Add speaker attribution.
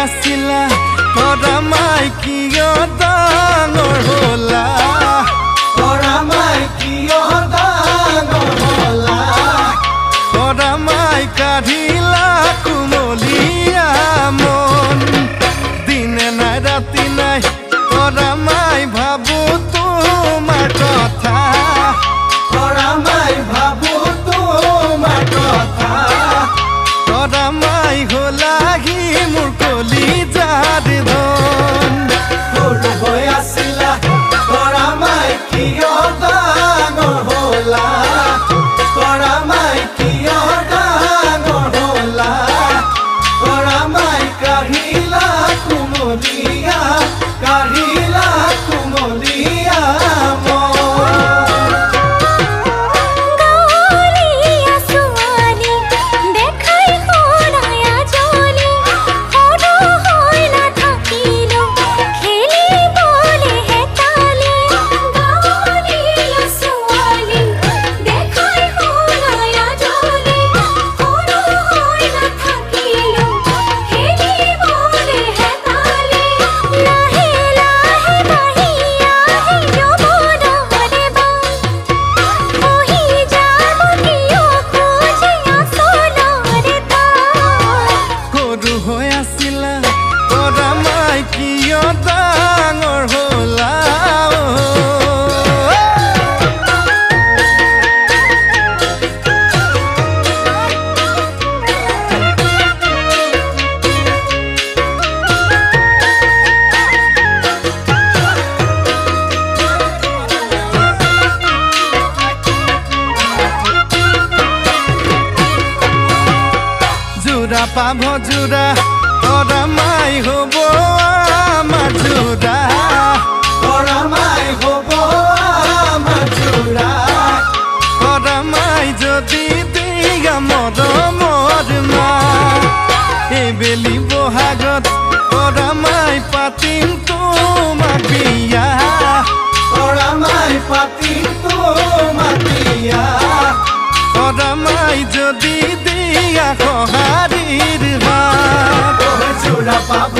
Speaker 1: আছিলা তৰা মাই কিয় ডাঙৰ হলা তৰা মাই কিয় ডাঙৰ হলা তৰা মাই কাঢ়িলা কুমলীয়া মন দিনে নাই ৰাতি নাই তৰা মাই ভাবো তোমাৰ কথা তৰা মাই ভাবো তোমাৰ কথা তৰা মাই হলাহি মোৰ কলিজাৰ ধন সৰু হৈ আছিলা তৰা মাই কিয় ডাঙৰ হলা তৰা মাই কিয় ডাঙৰ হলা তৰা মাই কাঢ়িলা কুমলীয়া জোৰা পাভ জোৰা তৰা মাই হব আমাৰ জোৰা তৰা মাই হব আমাৰ জোৰা তৰা মাই যদি দিয়া মৰমৰ মা এইবেলি বহাগত তৰা মাই পাতিম তোমাক বিয়া তৰা মাই পাতিম তোমাক বিয়া তৰা মাই যদি দিয়া সহাৰিৰ হাত জোৰা পাব